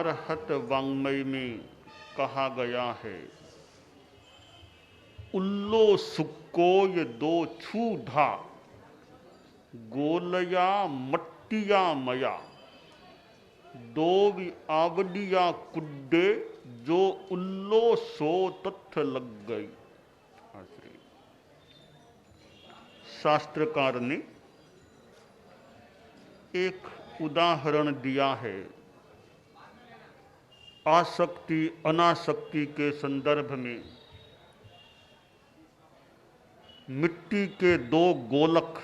अरहत वाङ्मय में कहा गया है, उल्लो सुक्कोय दो छूधा, गोलया मट्टिया मया, दो आवडिया कुड्डे, जो उल्लो सो तत्थ लग गई। शास्त्रकार ने एक उदाहरण दिया है आसक्ति अनासक्ति के संदर्भ में। मिट्टी के दो गोलक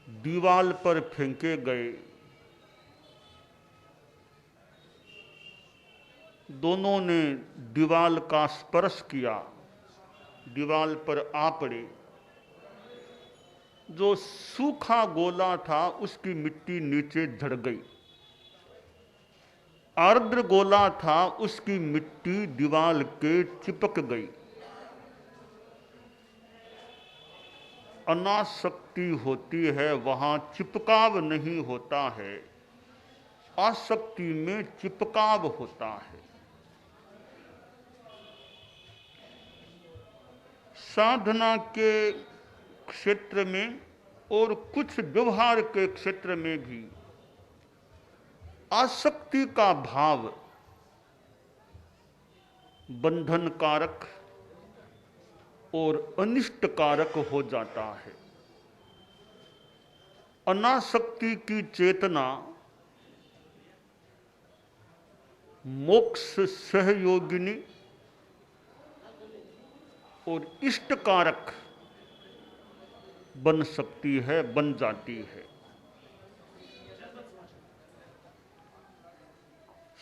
दीवाल पर फेंके गए, दोनों ने दीवाल का स्पर्श किया, दीवाल पर आ पड़े। जो सूखा गोला था उसकी मिट्टी नीचे झड़ गई, आर्द्र गोला था उसकी मिट्टी दीवाल के चिपक गई। अनासक्ति होती है वहां चिपकाव नहीं होता है, आसक्ति में चिपकाव होता है। साधना के क्षेत्र में और कुछ व्यवहार के क्षेत्र में भी आसक्ति का भाव बंधन कारक और अनिष्ट कारक हो जाता है। अनासक्ति की चेतना मोक्ष सहयोगिनी और इष्ट कारक बन सकती है, बन जाती है।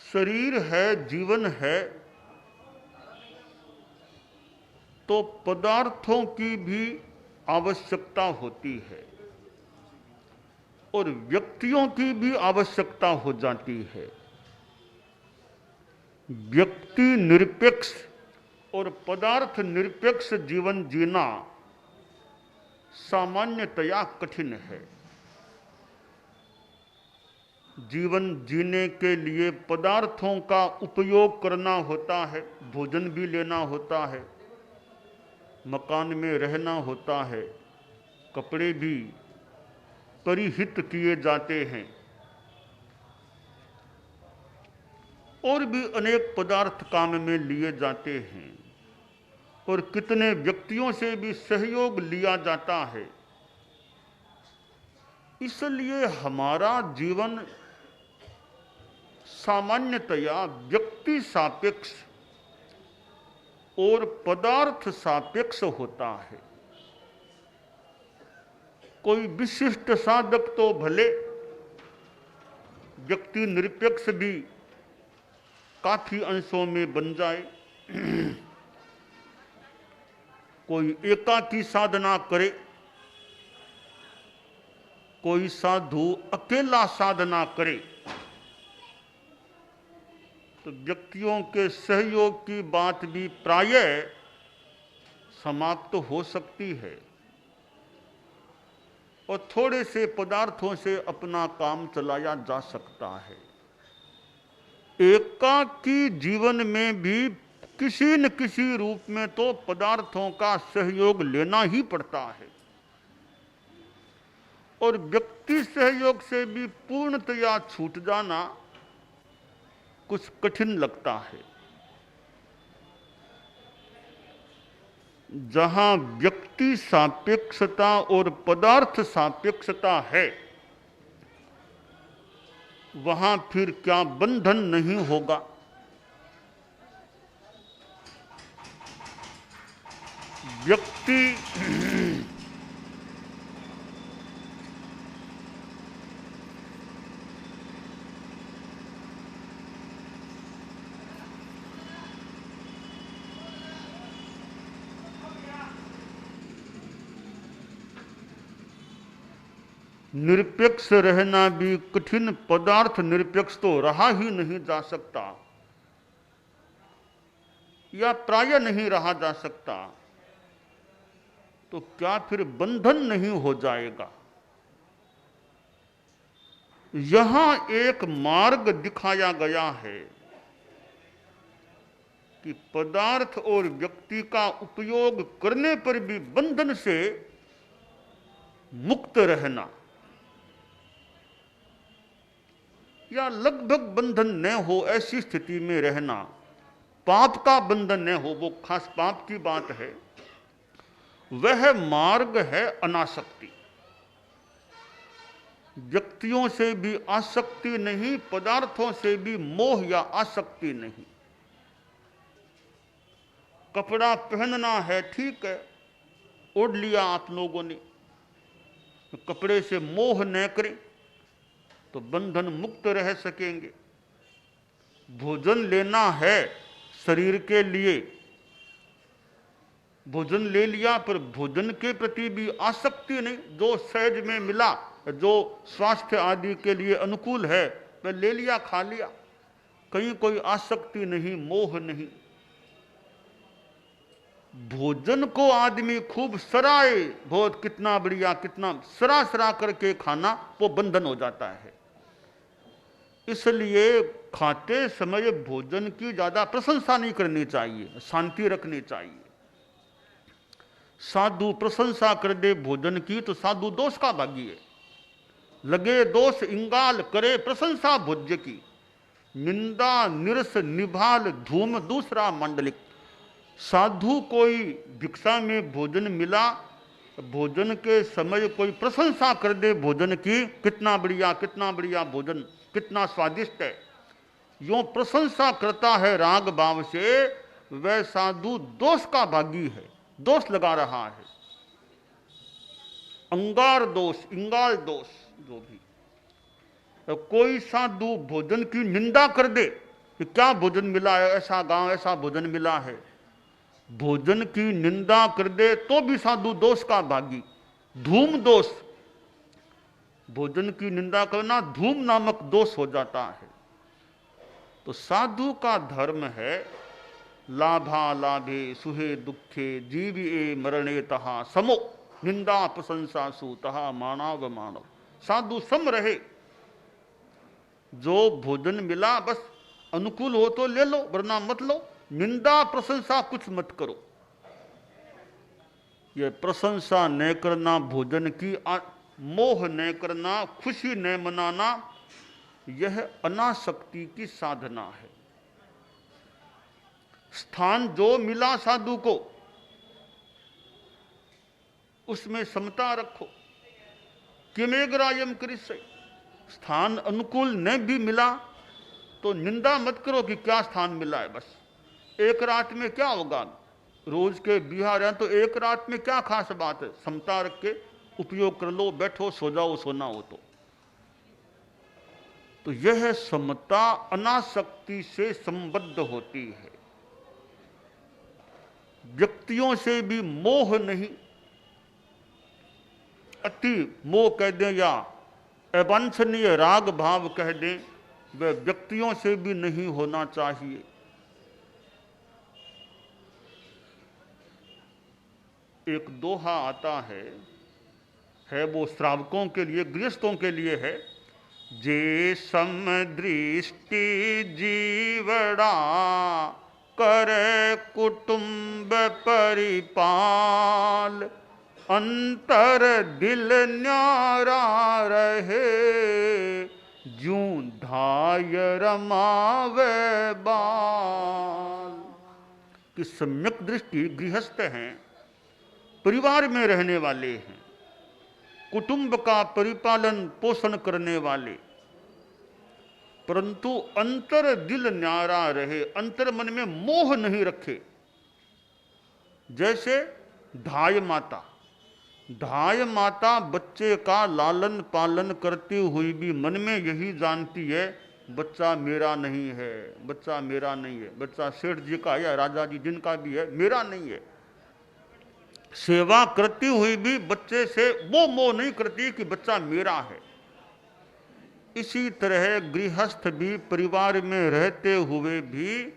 शरीर है, जीवन है, तो पदार्थों की भी आवश्यकता होती है और व्यक्तियों की भी आवश्यकता हो जाती है। व्यक्ति निरपेक्ष और पदार्थ निरपेक्ष जीवन जीना सामान्यतया कठिन है। जीवन जीने के लिए पदार्थों का उपयोग करना होता है, भोजन भी लेना होता है, मकान में रहना होता है, कपड़े भी परिहित किए जाते हैं और भी अनेक पदार्थ काम में लिए जाते हैं और कितने व्यक्तियों से भी सहयोग लिया जाता है। इसलिए हमारा जीवन सामान्यतया व्यक्ति सापेक्ष और पदार्थ सापेक्ष होता है। कोई विशिष्ट साधक तो भले व्यक्ति निरपेक्ष भी काफी अंशों में बन जाए, कोई एकाकी साधना करे, कोई साधु अकेला साधना करे, तो व्यक्तियों के सहयोग की बात भी प्रायः समाप्त हो सकती है और थोड़े से पदार्थों से अपना काम चलाया जा सकता है। एकाकी जीवन में भी किसी न किसी रूप में तो पदार्थों का सहयोग लेना ही पड़ता है और व्यक्ति सहयोग से भी पूर्णतया छूट जाना कुछ कठिन लगता है। जहां व्यक्ति सापेक्षता और पदार्थ सापेक्षता है, वहां फिर क्या बंधन नहीं होगा? व्यक्ति निरपेक्ष रहना भी कठिन, पदार्थ निरपेक्ष तो रहा ही नहीं जा सकता या प्राय नहीं रहा जा सकता, तो क्या फिर बंधन नहीं हो जाएगा? यहां एक मार्ग दिखाया गया है कि पदार्थ और व्यक्ति का उपयोग करने पर भी बंधन से मुक्त रहना, या लगभग बंधन न हो ऐसी स्थिति में रहना, पाप का बंधन न हो, वो खास पाप की बात है, वह मार्ग है अनासक्ति। व्यक्तियों से भी आसक्ति नहीं, पदार्थों से भी मोह या आसक्ति नहीं। कपड़ा पहनना है, ठीक है, ओढ़ लिया आप लोगों ने, कपड़े से मोह न करें तो बंधन मुक्त रह सकेंगे। भोजन लेना है शरीर के लिए, भोजन ले लिया, पर भोजन के प्रति भी आसक्ति नहीं, जो सहज में मिला, जो स्वास्थ्य आदि के लिए अनुकूल है वह ले लिया, खा लिया, कहीं कोई आसक्ति नहीं, मोह नहीं। भोजन को आदमी खूब सराए, बहुत कितना बढ़िया, कितना सरा सरा करके खाना, वो बंधन हो जाता है। इसलिए खाते समय भोजन की ज्यादा प्रशंसा नहीं करनी चाहिए, शांति रखनी चाहिए। साधु प्रशंसा कर दे भोजन की तो साधु दोष का भागी है। लगे दोष इंगाल करे प्रशंसा भोज्य की, निंदा निरस निभाल धूम दूसरा मंडलिक। साधु कोई भिक्षा में भोजन मिला, भोजन के समय कोई प्रशंसा कर दे भोजन की, कितना बढ़िया भोजन, कितना स्वादिष्ट है, यूं प्रशंसा करता है राग भाव से, वह साधु दोष का भागी है, दोष लगा रहा है, अंगार दोष, इंगाल दोष। जो भी कोई साधु भोजन की निंदा कर दे कि क्या भोजन मिला है, ऐसा गांव ऐसा भोजन मिला है, भोजन की निंदा कर दे तो भी साधु दोष का भागी। धूम दोष, भोजन की निंदा करना धूम नामक दोष हो जाता है। तो साधु का धर्म है लाभा लाभे सुहे दुखे जीविए मरणे तहा समो, निंदा प्रशंसा सु तहा मानव मानव। साधु सम रहे, जो भोजन मिला बस अनुकूल हो तो ले लो, वरना मत लो, निंदा प्रशंसा कुछ मत करो। ये प्रशंसा न करना भोजन की, मोह न करना, खुशी न मनाना, यह अनासक्ति की साधना है। स्थान जो मिला साधु को उसमें समता रखो। किमेग्रायम कृष्य, स्थान अनुकूल न भी मिला तो निंदा मत करो कि क्या स्थान मिला है, बस एक रात में क्या होगा, रोज के बिहार हैं तो एक रात में क्या खास बात है, समता रख के उपयोग कर लो, बैठो सो जाओ, सोना हो तो यह समता अनासक्ति से संबद्ध होती है। व्यक्तियों से भी मोह नहीं, अति मोह कह दें या अवांछनीय राग भाव कह दें, वह व्यक्तियों से भी नहीं होना चाहिए। एक दोहा आता है वो श्रावकों के लिए, गृहस्थों के लिए है। जे समदृष्टि जीवड़ा करे कुटुंब परिपाल, अंतर दिल न्यारा रहे जूं धाय रमावे बाल। कि सम्यक दृष्टि गृहस्थ हैं, परिवार में रहने वाले हैं, कुटुंब का परिपालन पोषण करने वाले, परंतु अंतर दिल न्यारा रहे, अंतर मन में मोह नहीं रखे। जैसे धाय माता, धाय माता बच्चे का लालन पालन करती हुई भी मन में यही जानती है बच्चा मेरा नहीं है, बच्चा मेरा नहीं है, बच्चा सेठ जी का या राजा जी जिनका भी है, मेरा नहीं है। सेवा करती हुई भी बच्चे से वो मोह नहीं करती कि बच्चा मेरा है। इसी तरह गृहस्थ भी परिवार में रहते हुए भी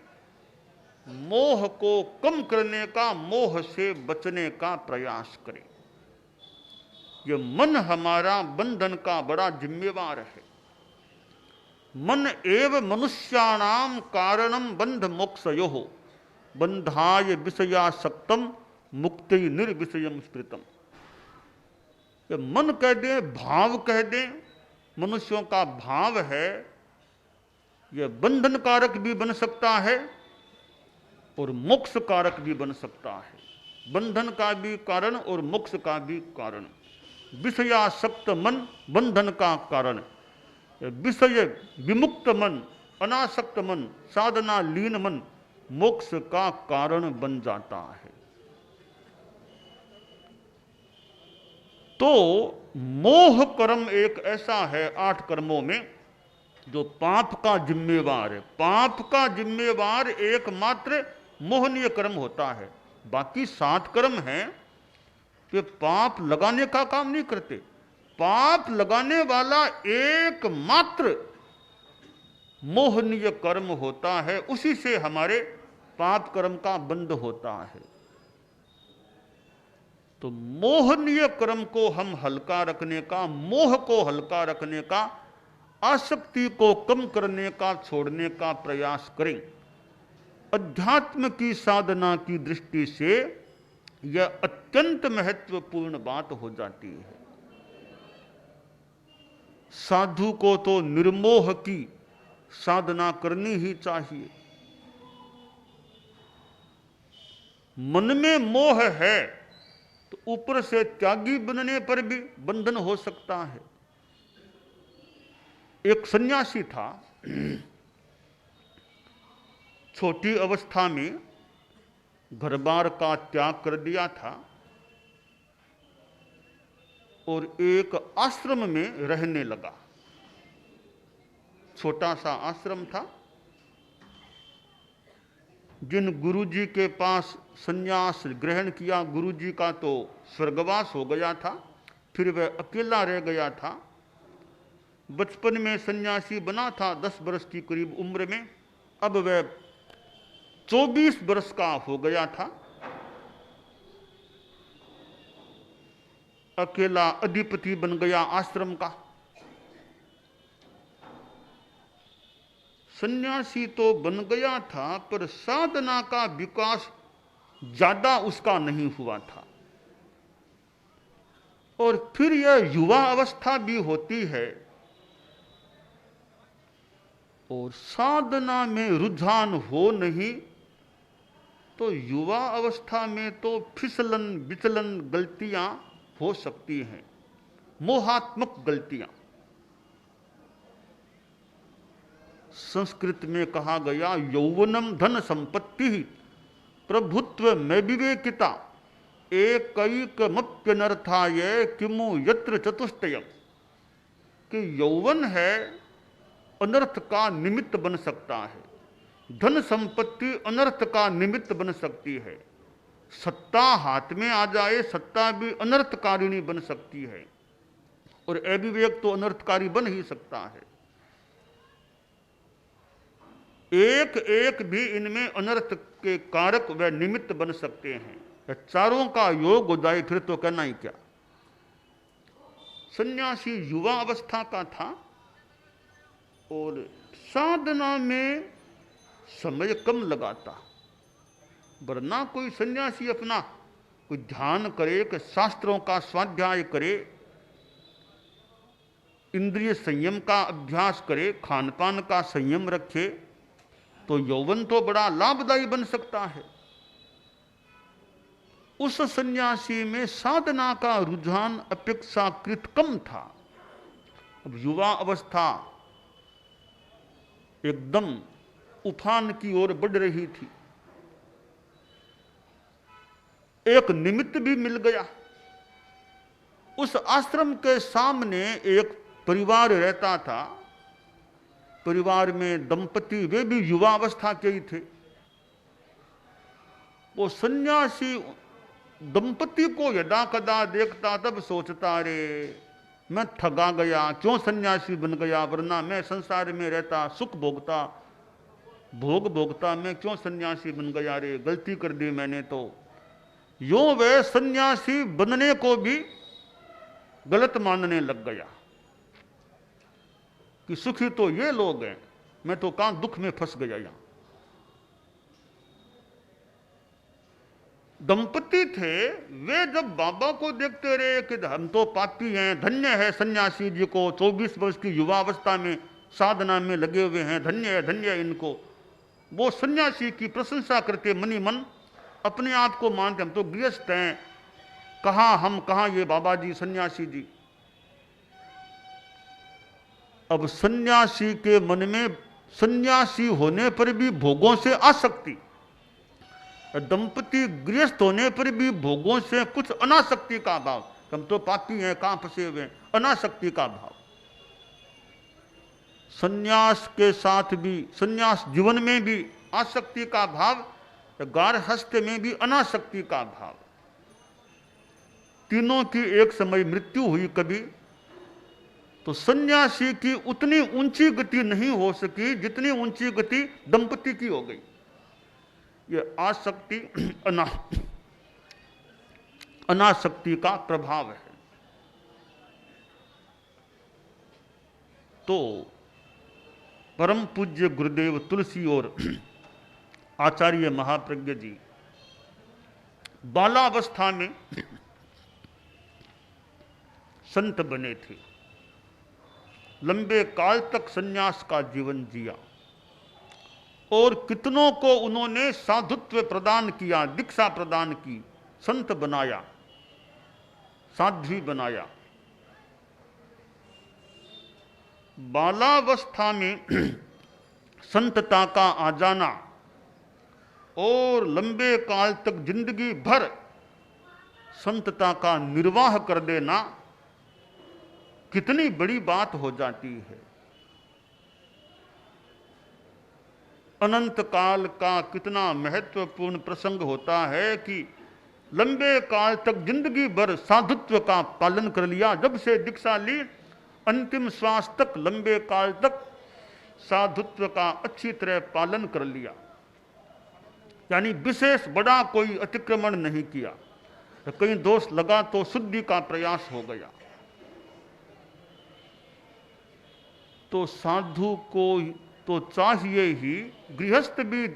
मोह को कम करने का, मोह से बचने का प्रयास करें। यह मन हमारा बंधन का बड़ा जिम्मेवार है। मन एव मनुष्याणाम कारणम बंध मोक्षयोः बंधाय विषयासक्तम मुक्ति निर्विषयम स्मृतम। मन कह दे, भाव कह दे, मनुष्यों का भाव है, यह बंधन कारक भी बन सकता है और मोक्ष कारक भी बन सकता है। बंधन का भी कारण और मोक्ष का भी कारण। विषयासक्त मन बंधन का कारण, विषय विमुक्त मन, अनासक्त मन, साधना लीन मन मोक्ष का कारण बन जाता है। तो मोह कर्म एक ऐसा है 8 कर्मों में जो पाप का जिम्मेवार है। पाप का जिम्मेवार एकमात्र मोहनीय कर्म होता है। बाकी 7 कर्म हैं कि पाप लगाने का काम नहीं करते। पाप लगाने वाला एकमात्र मोहनीय कर्म होता है, उसी से हमारे पाप कर्म का बंध होता है। तो मोहनीय कर्म को हम हल्का रखने का, मोह को हल्का रखने का, आसक्ति को कम करने का, छोड़ने का प्रयास करें। अध्यात्म की साधना की दृष्टि से यह अत्यंत महत्वपूर्ण बात हो जाती है। साधु को तो निर्मोह की साधना करनी ही चाहिए। मन में मोह है तो ऊपर से त्यागी बनने पर भी बंधन हो सकता है। एक सन्यासी था, छोटी अवस्था में घर बार का त्याग कर दिया था और एक आश्रम में रहने लगा। छोटा सा आश्रम था। जिन गुरुजी के पास संन्यास ग्रहण किया, गुरुजी का तो स्वर्गवास हो गया था, फिर वह अकेला रह गया था। बचपन में सन्यासी बना था 10 वर्ष की करीब उम्र में, अब वह 24 वर्ष का हो गया था। अकेला अधिपति बन गया आश्रम का। सन्यासी तो बन गया था पर साधना का विकास ज्यादा उसका नहीं हुआ था। और फिर यह युवा अवस्था भी होती है और साधना में रुझान हो नहीं तो युवा अवस्था में तो फिसलन विचलन गलतियां हो सकती हैं, मोहात्मक गलतियां। संस्कृत में कहा गया, यौवनम धन संपत्ति प्रभुत्व में विवेकिता एकैकमप्यनर्थाय किमु यत्र चतुष्टयम्, कि यौवन है अनर्थ का निमित्त बन सकता है, धन संपत्ति अनर्थ का निमित्त बन सकती है, सत्ता हाथ में आ जाए सत्ता भी अनर्थकारिणी बन सकती है, और अविवेक तो अनर्थकारी बन ही सकता है। एक एक भी इनमें अनर्थ के कारक व निमित्त बन सकते हैं। चारों का योग हो जाए फिर तो कहना ही क्या। सन्यासी युवा अवस्था का था और साधना में समय कम लगाता, वरना कोई सन्यासी अपना कोई ध्यान करे कि शास्त्रों का स्वाध्याय करे, इंद्रिय संयम का अभ्यास करे, खान पान का संयम रखे, तो यौवन तो बड़ा लाभदायी बन सकता है। उस सन्यासी में साधना का रुझान अपेक्षाकृत कम था। अब युवा अवस्था एकदम उफान की ओर बढ़ रही थी। एक निमित्त भी मिल गया। उस आश्रम के सामने एक परिवार रहता था। परिवार में दंपति, वे भी युवा अवस्था के ही थे। वो सन्यासी दंपति को यदा कदा देखता तब सोचता, रे मैं ठगा गया, क्यों सन्यासी बन गया, वरना मैं संसार में रहता, सुख भोगता, भोग भोगता, मैं क्यों सन्यासी बन गया रे, गलती कर दी मैंने। तो यो वह सन्यासी बनने को भी गलत मानने लग गया कि सुखी तो ये लोग हैं, मैं तो कहां दुख में फंस गया। यहां दंपति थे, वे जब बाबा को देखते रहे कि हम तो पापी हैं, धन्य है सन्यासी जी को, 24 वर्ष की युवावस्था में साधना में लगे हुए हैं, धन्य है इनको। वो सन्यासी की प्रशंसा करते मनी मन, अपने आप को मानते हम तो गृहस्थ हैं, कहाँ ये बाबा जी सन्यासी जी। अब सन्यासी के मन में सन्यासी होने पर भी भोगों से आसक्ति, दंपति गृहस्थ होने पर भी भोगों से कुछ अनासक्ति का भाव, हम तो पापी हैं, कहां फंसे हुए हैं, अनासक्ति का भाव। सन्यास के साथ भी, सन्यास जीवन में भी आसक्ति का भाव, गारहस्थ में भी अनासक्ति का भाव। तीनों की एक समय मृत्यु हुई कभी, तो सन्यासी की उतनी ऊंची गति नहीं हो सकी जितनी ऊंची गति दंपति की हो गई। ये आसक्ति अनासक्ति का प्रभाव है। तो परम पूज्य गुरुदेव तुलसी और आचार्य महाप्रज्ञ जी बालावस्था में संत बने थे, लंबे काल तक सन्यास का जीवन जिया और कितनों को उन्होंने साधुत्व प्रदान किया, दीक्षा प्रदान की, संत बनाया, साध्वी बनाया। बालावस्था में संतता का आ जाना और लंबे काल तक जिंदगी भर संतता का निर्वाह कर देना कितनी बड़ी बात हो जाती है। अनंत काल का कितना महत्वपूर्ण प्रसंग होता है कि लंबे काल तक जिंदगी भर साधुत्व का पालन कर लिया। जब से दीक्षा ली अंतिम श्वास तक, लंबे काल तक साधुत्व का अच्छी तरह पालन कर लिया, यानी विशेष बड़ा कोई अतिक्रमण नहीं किया। कहीं दोष लगा तो शुद्धि का प्रयास हो गया। तो साधु को तो चाहिए ही, गृहस्थ भी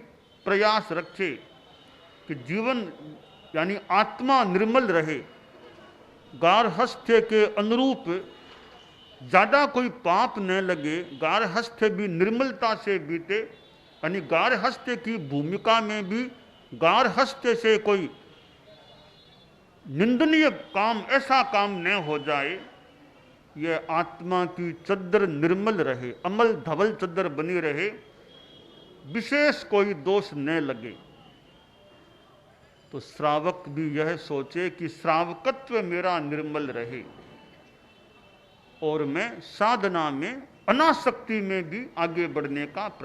प्रयास रखे कि जीवन यानी आत्मा निर्मल रहे, गारहस्थ्य के अनुरूप ज्यादा कोई पाप न लगे, गारहस्थ्य भी निर्मलता से बीते, यानी गारहस्थ्य की भूमिका में भी गारहस्थ्य से कोई निंदनीय काम, ऐसा काम न हो जाए। यह आत्मा की चद्दर निर्मल रहे, अमल धवल चद्दर बनी रहे, विशेष कोई दोष न लगे। तो श्रावक भी यह सोचे कि श्रावकत्व मेरा निर्मल रहे और मैं साधना में, अनासक्ति में भी आगे बढ़ने का प्रयास